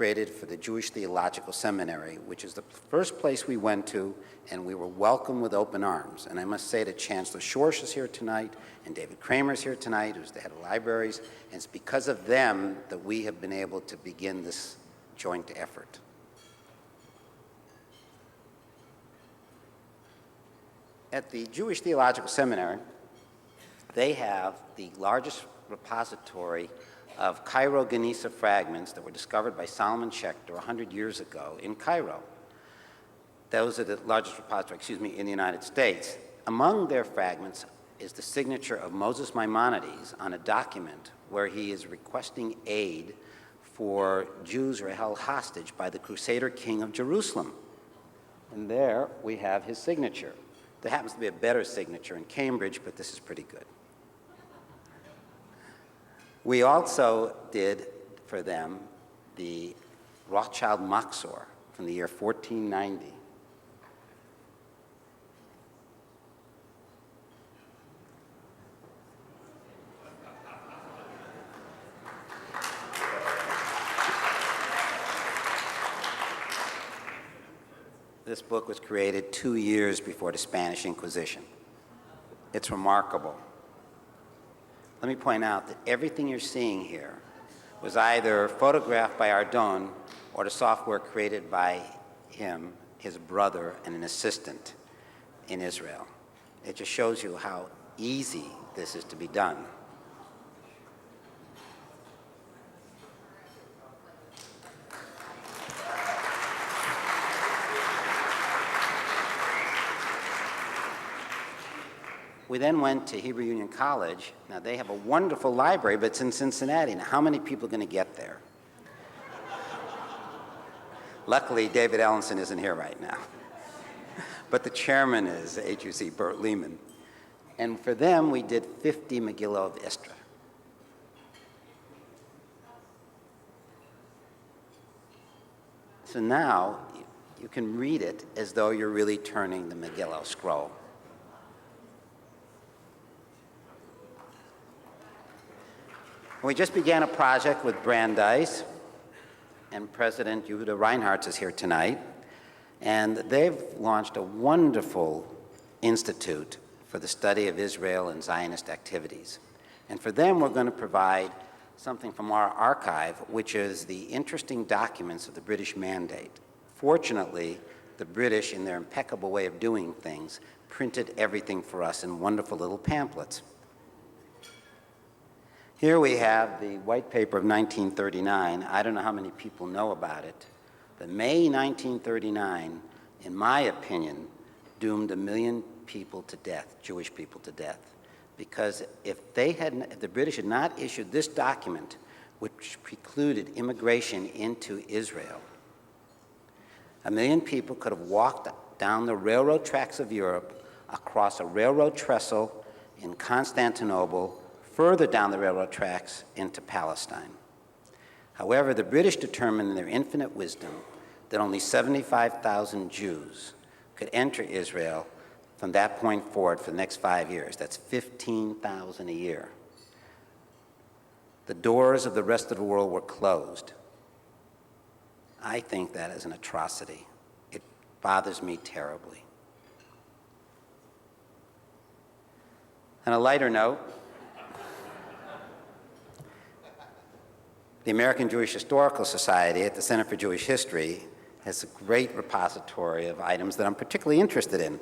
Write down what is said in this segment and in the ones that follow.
created for the Jewish Theological Seminary, which is the first place we went to, and we were welcomed with open arms. And I must say that Chancellor Schorsch is here tonight, and David Kramer is here tonight, who's the head of libraries, and it's because of them that we have been able to begin this joint effort. At the Jewish Theological Seminary, they have the largest repository of Cairo Geniza fragments that were discovered by Solomon Schechter 100 years ago in Cairo. Those are the largest repository, in the United States. Among their fragments is the signature of Moses Maimonides on a document where he is requesting aid for Jews who are held hostage by the Crusader king of Jerusalem. And there we have his signature. There happens to be a better signature in Cambridge, but this is pretty good. We also did for them the Rothschild Machzor from the year 1490. This book was created 2 years before the Spanish Inquisition. It's remarkable. Let me point out that everything you're seeing here was either photographed by Ardon or the software created by him, his brother, and an assistant in Israel. It just shows you how easy this is to be done. We then went to Hebrew Union College. Now, they have a wonderful library, but it's in Cincinnati. Now, how many people are going to get there? Luckily, David Ellenson isn't here right now. But the chairman is HUC, Bert Lehman. And for them, we did 50 Megillah of Esther. So now, you can read it as though you're really turning the Megillah scroll. We just began a project with Brandeis, and President Yehuda Reinhardt is here tonight, and they've launched a wonderful institute for the study of Israel and Zionist activities. And for them, we're going to provide something from our archive, which is the interesting documents of the British Mandate. Fortunately, the British, in their impeccable way of doing things, printed everything for us in wonderful little pamphlets. Here we have the white paper of 1939. I don't know how many people know about it, but May 1939, in my opinion, doomed 1 million people to death, Jewish people to death. Because if the British had not issued this document, which precluded immigration into Israel, 1 million people could have walked down the railroad tracks of Europe, across a railroad trestle in Constantinople, further down the railroad tracks into Palestine. However, the British determined in their infinite wisdom that only 75,000 Jews could enter Israel from that point forward for the next 5 years. That's 15,000 a year. The doors of the rest of the world were closed. I think that is an atrocity. It bothers me terribly. On a lighter note, the American Jewish Historical Society at the Center for Jewish History has a great repository of items that I'm particularly interested in.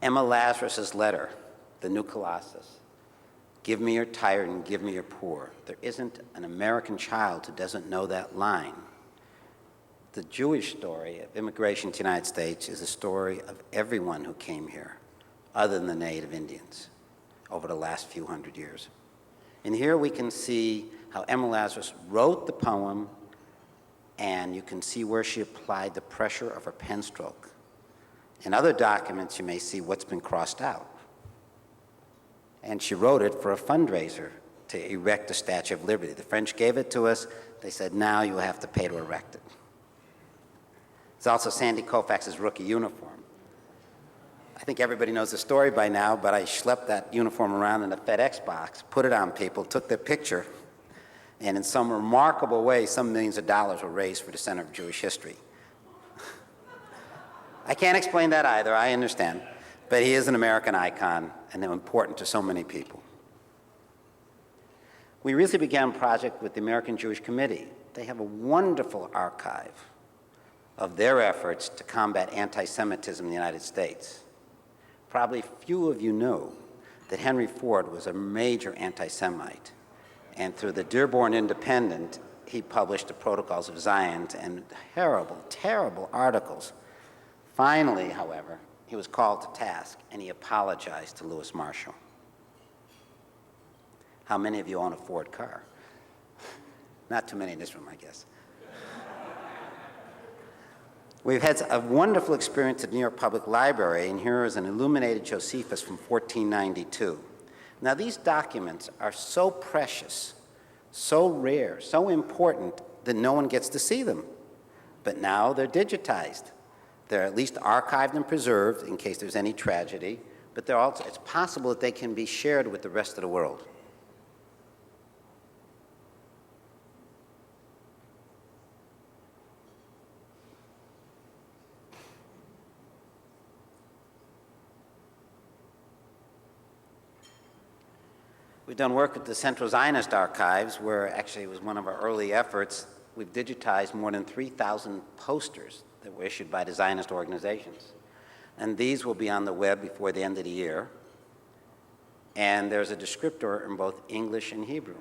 Emma Lazarus's letter, the New Colossus, "Give me your tired and give me your poor." There isn't an American child who doesn't know that line. The Jewish story of immigration to the United States is a story of everyone who came here, other than the native Indians, over the last few hundred years. And here we can see how Emma Lazarus wrote the poem, and you can see where she applied the pressure of her pen stroke. In other documents, you may see what's been crossed out. And she wrote it for a fundraiser to erect the Statue of Liberty. The French gave it to us. They said, now you have to pay to erect it. It's also Sandy Koufax's rookie uniform. I think everybody knows the story by now, but I schlepped that uniform around in a FedEx box, put it on people, took their picture, And in some remarkable way, some millions of dollars were raised for the Center of Jewish History. I can't explain that either, I understand. But he is an American icon and important to so many people. We recently began a project with the American Jewish Committee. They have a wonderful archive of their efforts to combat anti-Semitism in the United States. Probably few of you know that Henry Ford was a major anti-Semite. And through the Dearborn Independent, he published the Protocols of Zion and terrible, terrible articles. Finally, however, he was called to task and he apologized to Louis Marshall. How many of you own a Ford car? Not too many in this room, I guess. We've had a wonderful experience at New York Public Library, and here is an illuminated Josephus from 1492. Now, these documents are so precious, so rare, so important that no one gets to see them. But now they're digitized. They're at least archived and preserved in case there's any tragedy, but they're also, it's possible that they can be shared with the rest of the world. We've done work with the Central Zionist Archives, where actually it was one of our early efforts. We've digitized more than 3,000 posters that were issued by the Zionist organizations. And these will be on the web before the end of the year. And there's a descriptor in both English and Hebrew.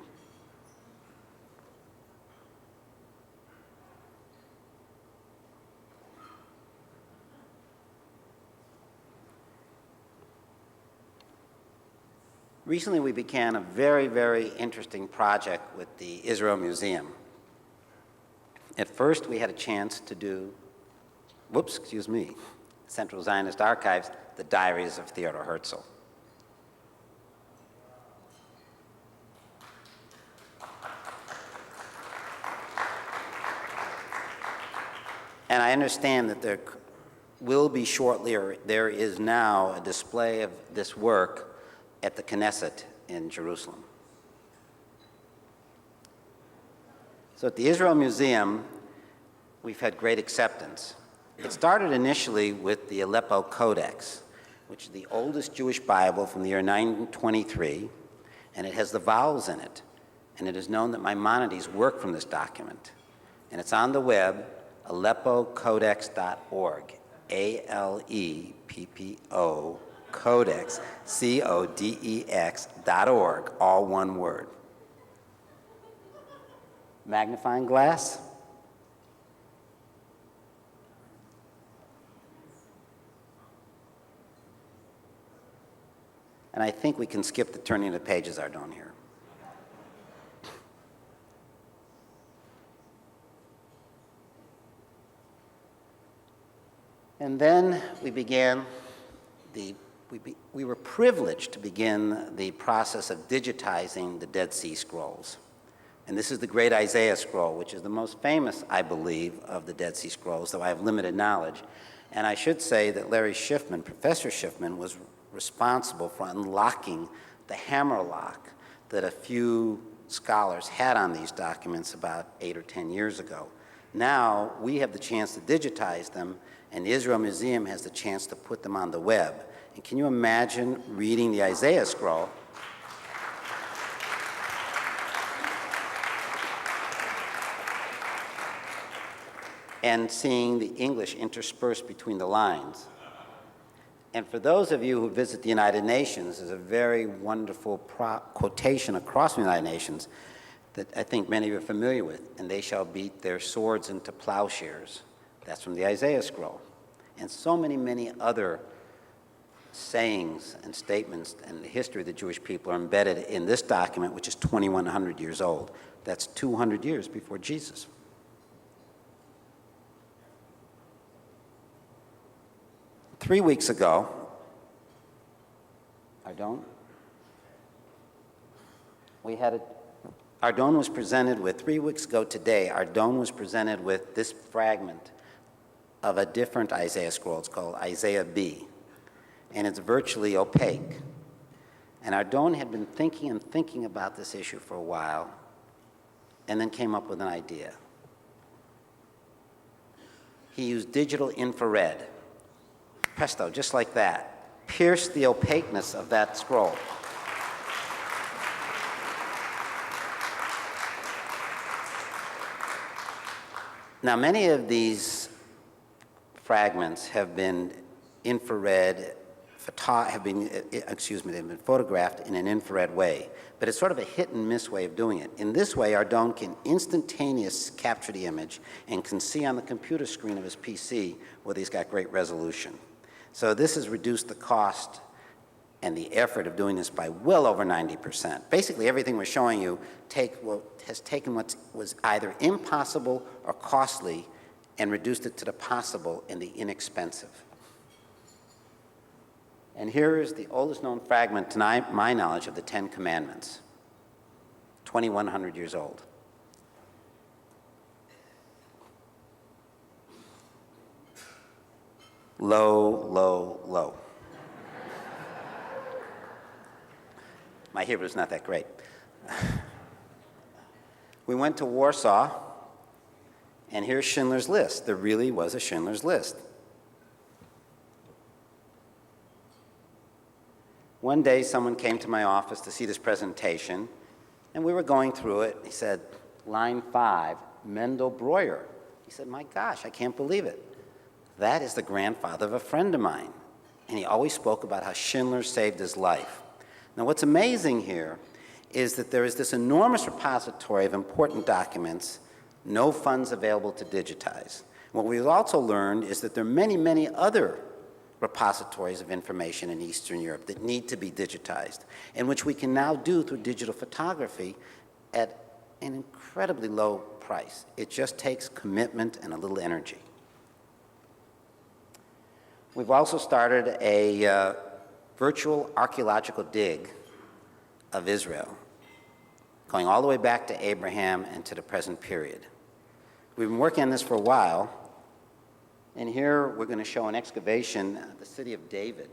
Recently, we began a very, very interesting project with the Israel Museum. At first, we had a chance to do, Central Zionist Archives, the Diaries of Theodor Herzl. And I understand that there will be shortly, or there is now, a display of this work at the Knesset in Jerusalem. So at the Israel Museum, we've had great acceptance. It started initially with the Aleppo Codex, which is the oldest Jewish Bible from the year 923, and it has the vowels in it. And it is known that Maimonides worked from this document. And it's on the web, aleppocodex.org, A-L-E-P-P-O, Codex, C-O-D-E-X.org, all one word. Magnifying glass? And I think we can skip the turning of the pages, Ardon, here. And then we began we were privileged to begin the process of digitizing the Dead Sea Scrolls. And this is the Great Isaiah Scroll, which is the most famous, I believe, of the Dead Sea Scrolls, though I have limited knowledge. And I should say that Larry Schiffman, Professor Schiffman, was responsible for unlocking the hammerlock that a few scholars had on these documents about 8 or 10 years ago. Now we have the chance to digitize them, and the Israel Museum has the chance to put them on the web. And can you imagine reading the Isaiah scroll and seeing the English interspersed between the lines? And for those of you who visit the United Nations, there's a very wonderful quotation across the United Nations that I think many of you are familiar with, and they shall beat their swords into plowshares. That's from the Isaiah scroll. And so many, many other sayings and statements and the history of the Jewish people are embedded in this document, which is 2,100 years old. That's 200 years before Jesus. Three weeks ago, Ardon was presented with, 3 weeks ago today, Ardon was presented with this fragment of a different Isaiah scroll. It's called Isaiah B, and it's virtually opaque. And Ardon had been thinking about this issue for a while, and then came up with an idea. He used digital infrared. Presto, just like that. Pierced the opaqueness of that scroll. Now, many of these fragments have been infrared, they've been photographed in an infrared way, but it's sort of a hit and miss way of doing it. In this way, our dome can instantaneously capture the image and can see on the computer screen of his PC whether he's got great resolution. So this has reduced the cost and the effort of doing this by well over 90%. Basically, everything we're showing you has taken what was either impossible or costly and reduced it to the possible and the inexpensive. And here is the oldest known fragment, to my knowledge, of the 10 Commandments, 2,100 years old. Low, low, low. My Hebrew is not that great. We went to Warsaw, and here's Schindler's List. There really was a Schindler's List. One day, someone came to my office to see this presentation, and we were going through it. He said, line 5, Mendel Breuer. He said, my gosh, I can't believe it. That is the grandfather of a friend of mine. And he always spoke about how Schindler saved his life. Now, what's amazing here is that there is this enormous repository of important documents, no funds available to digitize. What we've also learned is that there are many, many other repositories of information in Eastern Europe that need to be digitized, and which we can now do through digital photography at an incredibly low price. It just takes commitment and a little energy. We've also started a virtual archaeological dig of Israel, going all the way back to Abraham and to the present period. We've been working on this for a while, and here we're going to show an excavation of the city of David,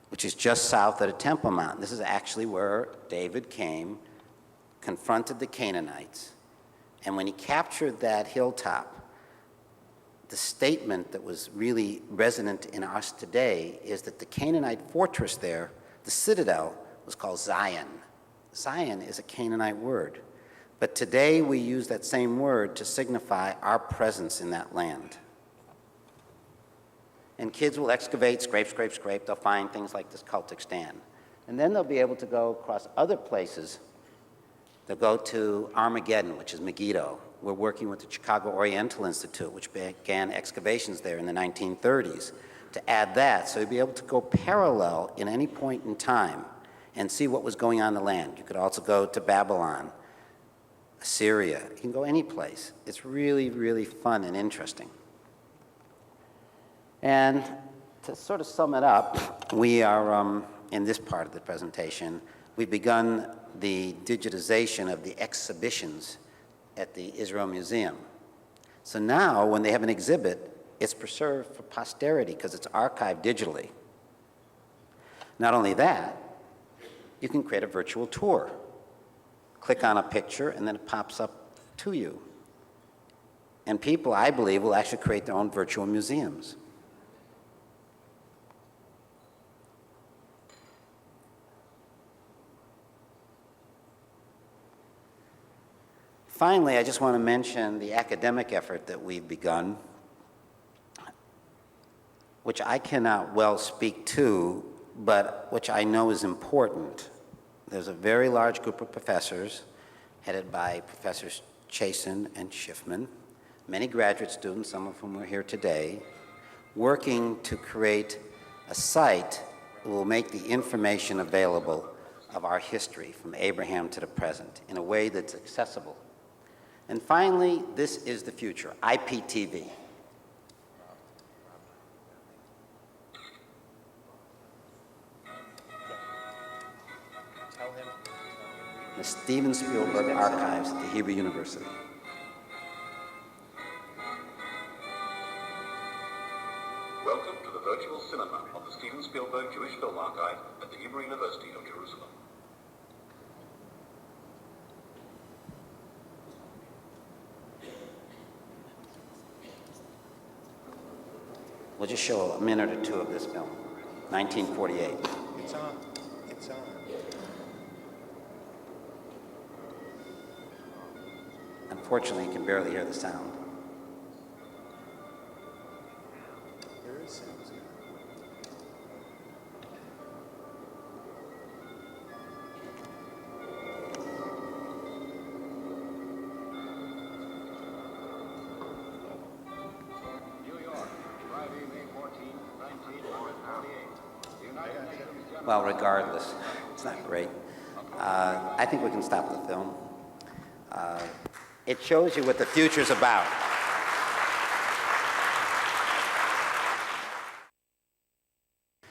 which is just south of the Temple Mount. This is actually where David came, confronted the Canaanites, and when he captured that hilltop, the statement that was really resonant in us today is that the Canaanite fortress there, the citadel, was called Zion. Zion is a Canaanite word, but today we use that same word to signify our presence in that land. And kids will excavate, scrape, scrape, scrape. They'll find things like this cultic stand. And then they'll be able to go across other places. They'll go to Armageddon, which is Megiddo. We're working with the Chicago Oriental Institute, which began excavations there in the 1930s, to add that. So you'll be able to go parallel in any point in time and see what was going on in the land. You could also go to Babylon, Assyria. You can go any place. It's really, really fun and interesting. And to sort of sum it up, we are, in this part of the presentation, we've begun the digitization of the exhibitions at the Israel Museum. So now, when they have an exhibit, it's preserved for posterity because it's archived digitally. Not only that, you can create a virtual tour. Click on a picture, and then it pops up to you. And people, I believe, will actually create their own virtual museums. Finally, I just want to mention the academic effort that we've begun, which I cannot well speak to, but which I know is important. There's a very large group of professors, headed by Professors Chasen and Schiffman, many graduate students, some of whom are here today, working to create a site that will make the information available of our history from Abraham to the present in a way that's accessible. And finally, this is the future, IPTV. The Steven Spielberg Archives at the Hebrew University. Welcome to the virtual cinema of the Steven Spielberg Jewish Film Archive at the Hebrew University of Jerusalem. We'll just show a minute or two of this film, 1948. It's on. It's on. Unfortunately, you can barely hear the sound. There is sounds. Well, regardless, it's not great. I think we can stop the film. It shows you what the future's about.